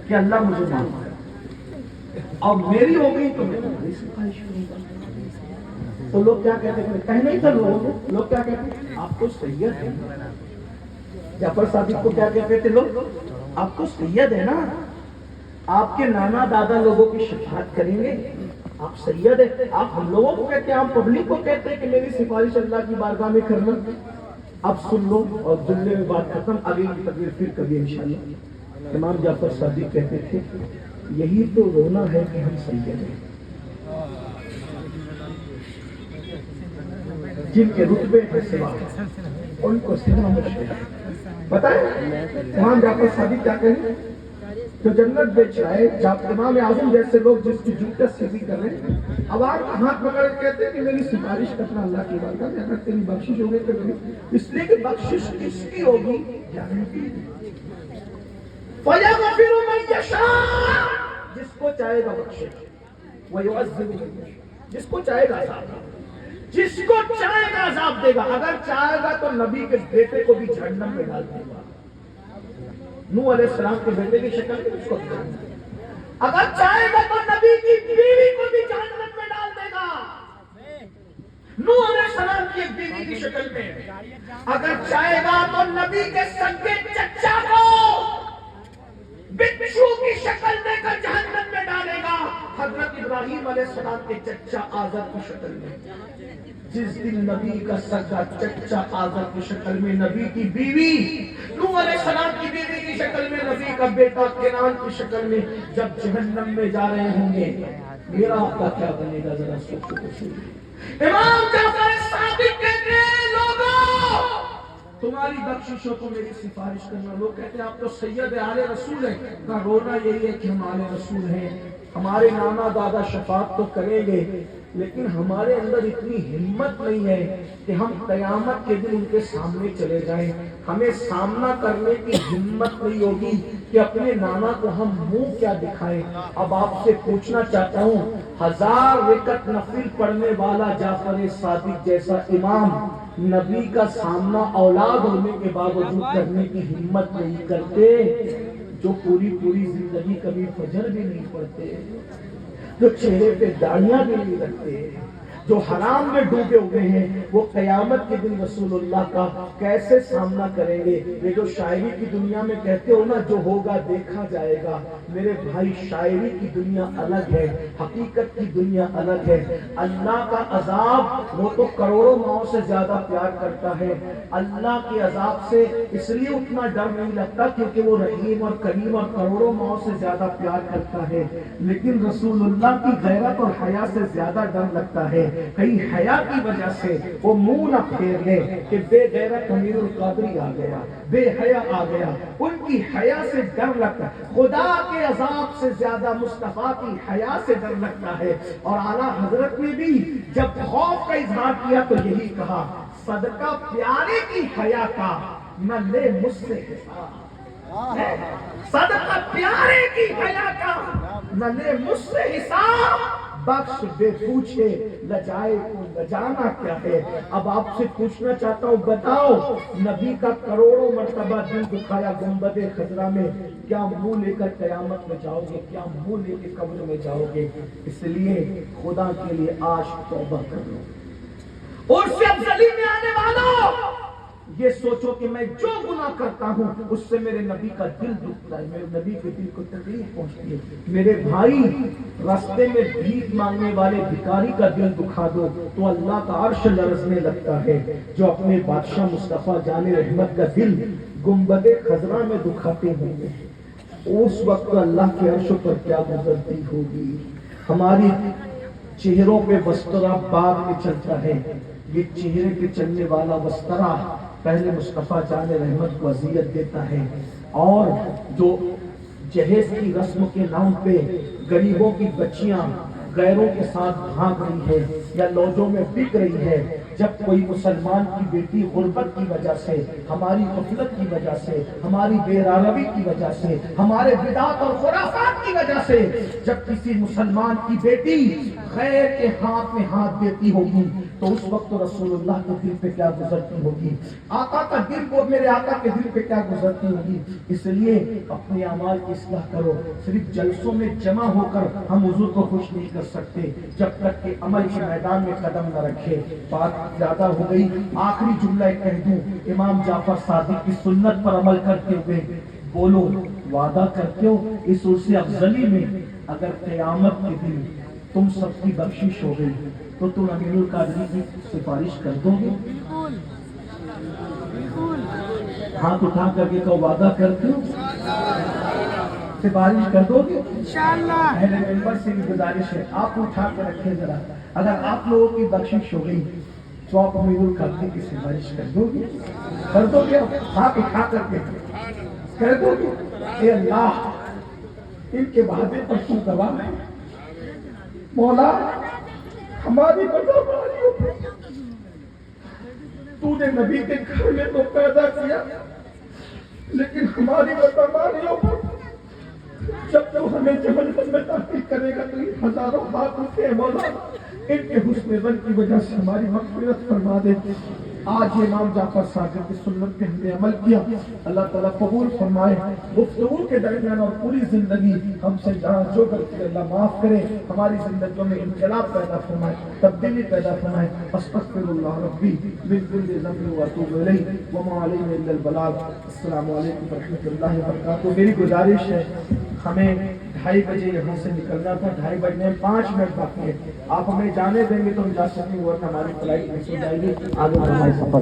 کہ اللہ مجھے معاف کرے، اور میری ہو گئی تو میں تمہاری سفارش کروں گا. تو لوگ کیا کہتے ہیں؟ کہنا ہی تھا لوگ کیا کہتے ہیں؟ آپ تو سید ہیں. جعفر صادق کو کیا کہتے تھے لوگ؟ آپ تو سید ہے نا، آپ کے نانا دادا لوگوں کی شفاعت کریں گے، آپ سید ہیں. آپ ہم لوگوں کو کہتے ہیں، آپ پبلک کو کہتے ہیں کہ میری سفارش اللہ کی بارگاہ میں کرنا. اب سن لو اور جملے میں بات ختم. آگے کی تقریر پھر کبھی انشاءاللہ. امام جعفر صادق کہتے تھے یہی تو رونا ہے کہ ہم سید ہیں. جن کے رتبے کے سوا ان کو سنا مشکل ہے. پتہ ہے امام جعفر صادق کیا کہیں؟ جو جنت بیچ رہا ہے، جب امام اعظم جیسے لوگ جس کی جھوٹت سیدھی کر رہے ہیں، اب آپ ہاتھ پکڑ کے کہتے ہیں کہ میری سفارش کرنا اللہ کی بارگاہ میں، اگر تیری بخشش ہوگی تو اس لیے کہ بخشش کس کی ہوگی؟ گارنٹی. فَيَغْفِرُ مَن يَشَاءُ، جس کو چاہے گا بخشے، وَيُعَذِّبُ مَن يَشَاءُ، جس کو چاہے گا عذاب دے گا، جس کو چاہے گا عذاب دے گا. اگر چاہے گا تو نبی کے بیٹے کو بھی جہنم میں ڈال دے گا. نوح علیہ السلام کے بیٹے کی شکل میں اس کو دے گا. اگر چاہے گا تو نبی کی بیوی کو بھی جہنم میں ڈال دے گا. نوح علیہ السلام کی ایک بیوی کی شکل میں. اگر چاہے گا تو نبی کے سگے چچا کو بچھو کی شکل دے کر جہنم میں ڈالے گا. حضرت ابراہیم علیہ السلام کے چچا آزر کی شکل میں. جس دن نبی کا سگا چچا آزر کی شکل میں، نبی کی بیوی نوح علیہ السلام کی بیوی کی شکل میں، نبی کا بیٹا کنعان کی شکل میں جب جہنم میں جا رہے ہوں گے، میرا آپ کا کیا بنے گا؟ ذرا سوچو تو صحیح. امام جعفر صادق کہتے ہیں لوگوں تمہاری بخشش ہو تو میری سفارش کرنا. لوگ کہتے ہیں آپ تو سید آل رسول ہیں. کا رونا یہی ہے کہ ہم آل رسول ہیں. ہمارے نانا دادا شفاعت تو کریں گے، لیکن ہمارے اندر اتنی ہمت نہیں ہے کہ ہم قیامت کے دن ان کے سامنے چلے جائیں. ہمیں سامنا کرنے کی ہمت نہیں ہوگی کہ اپنے نانا کو ہم منہ کیا دکھائیں. اب آپ سے پوچھنا چاہتا ہوں، 1000 رکعت نفل پڑھنے والا جعفر صادق جیسا امام نبی کا سامنا اولاد ہونے کے باوجود کرنے کی ہمت نہیں کرتے، جو پوری زندگی کبھی فجر بھی نہیں پڑھتے، جو چہرے پہ داڑیاں بھی نہیں رکھتے، جو حرام میں ڈوبے ہوئے ہیں وہ قیامت کے دن رسول اللہ کا کیسے سامنا کریں گے؟ یہ جو شاعری کی دنیا میں کہتے ہو نا جو ہوگا دیکھا جائے گا، میرے بھائی شاعری کی دنیا الگ ہے، حقیقت کی دنیا الگ ہے۔ اللہ کا عذاب وہ تو کروڑوں ماؤں سے زیادہ پیار کرتا ہے، اللہ کے عذاب سے اس لیے اتنا ڈر نہیں لگتا کیونکہ وہ رحیم اور کریم اور کروڑوں ماؤں سے زیادہ پیار کرتا ہے، لیکن رسول اللہ کی غیرت اور حیا سے زیادہ ڈر لگتا ہے، کہیں حیا کی وجہ سے وہ منہ نہ پھیر لے کہ بے غیرت امیر القادری آ گیا، بے حیا آ گیا، ان کی حیا سے ڈر لگتا ہے۔ خدا کے عذاب سے زیادہ مصطفیٰ کی حیا سے ڈر لگتا ہے۔ اور اعلیٰ حضرت نے بھی جب خوف کا اظہار کیا تو یہی کہا، صدقہ پیارے کی حیا کا نہ لے مجھ سے حساب، صدقہ پیارے کی حیا کا نہ لے مجھ سے حساب، بخش بے پوچھے لجائے کو لجانا کیا ہے۔ اب آپ سے پوچھنا چاہتا ہوں، بتاؤ نبی کا کروڑوں مرتبہ دل دکھایا گنبد خضرا میں، کیا منہ لے کر قیامت میں جاؤ گے؟ کیا منہ لے کے قبر میں جاؤ گے؟ اس لیے خدا کے لیے آج توبہ کر لو، اور سے افضلی میں آنے والوں یہ سوچو کہ میں جو گناہ کرتا ہوں اس سے میرے نبی کا دل دکھتا ہے، میرے نبی کے دل کو تکلیف پہنچتی ہے۔ میرے بھائی راستے میں بھیک مانگنے والے بھکاری کا دل دکھا دو تو اللہ کا عرش لرزنے لگتا ہے۔ جو اپنے بادشاہ مصطفیٰ جان رحمت کا دل گنبد خضرا میں دکھاتے ہوں گے، اس وقت اللہ کے عرش پر کیا گزرتی ہوگی۔ ہماری چہروں پہ وسترا بعد میں چلتا ہے، یہ چہرے پہ چلنے والا وسترا پہلے مصطفیٰ جان رحمت کو اذیت دیتا ہے، اور جو جہیز کی رسم کے نام پہ غریبوں کی بچیاں غیروں کے ساتھ بھاگ رہی ہے یا لوجوں میں بک رہی ہے، جب کوئی مسلمان کی بیٹی غربت کی وجہ سے، ہماری غفلت کی وجہ سے، ہماری بے راروی کی وجہ سے، ہمارے بدعت اور خرافات کی وجہ سے جب کسی مسلمان کی بیٹی غیر کے ہاتھ میں ہاتھ دیتی ہوگی تو اس وقت رسول اللہ کے دل پہ کیا گزرتی ہوگی، آقا کا دل کو میرے آقا کے دل پہ کیا گزرتی ہوگی۔ اس لیے اپنے اعمال کی اصلاح کرو۔ صرف جلسوں میں جمع ہو کر ہم حضور کو خوش نہیں کر سکتے جب تک کہ عمل کے میدان میں قدم نہ رکھے۔ بات زیادہ ہو گئی، آخری جملہ کہہ دوں، امام جعفر صادق کی سنت پر عمل کرتے ہوئے بولو، وعدہ کرتے ہو اس عرص افضلی میں اگر قیامت کے دن تم سب کی بخشش ہو گئی تو تم امیر القادری کی سفارش کر دو گے؟ ہاتھ اٹھا کر کے کہو، وعدہ کرتے ہو سفارش کر دو گے؟ اہل ممبر سے بھی گزارش ہے، آپ اٹھا کر رکھیں ذرا، اگر آپ لوگوں کی بخشش ہو گئی تو آپ امیر القادری کی سفارش کر دو گے؟ کر دو گے؟ ہاتھ اٹھا کر کے کر دو گے؟ اے اللہ، ان کے وعدے پر تو گواہ ہے، مولا ہماری بداماریوں پر تو نے نبی کے گھر میں تو پیدا کیا، لیکن ہماری بداماریوں پر جب تو ہمیں جہنم میں داخل کرے گا تو یہ ہزاروں ہاتھ اٹھے، مولا ان کے حسن ظن کی وجہ سے ہماری مغفرت فرما دے۔ آج امام جعفر صادق کی سنت پہ ہم نے عمل کیا، اللہ تعالیٰ قبول فرمائے۔ گفتگو کے درمیان اور پوری زندگی ہم سے جہاں جو غلطی اللہ معاف کرے، ہماری زندگیوں میں انقلاب پیدا فرمائے، تبدیلی پیدا فرمائے۔ استغفر اللہ ربی من کل ذنب واتوب الیہ وما علینا الا البلاغ۔ السلام علیکم ورحمۃ اللہ وبرکاتہ۔ میری گزارش ہے، ہمیں 2:30 بجے یہاں سے نکلنا تھا، 2:30 بجنے میں 5 منٹ باقی ہے، آپ ہمیں جانے دیں گے تو ہم جا سکیں، ورنہ ہماری فلائٹ مس ہو جائے گی۔ آگے ہمارے سفر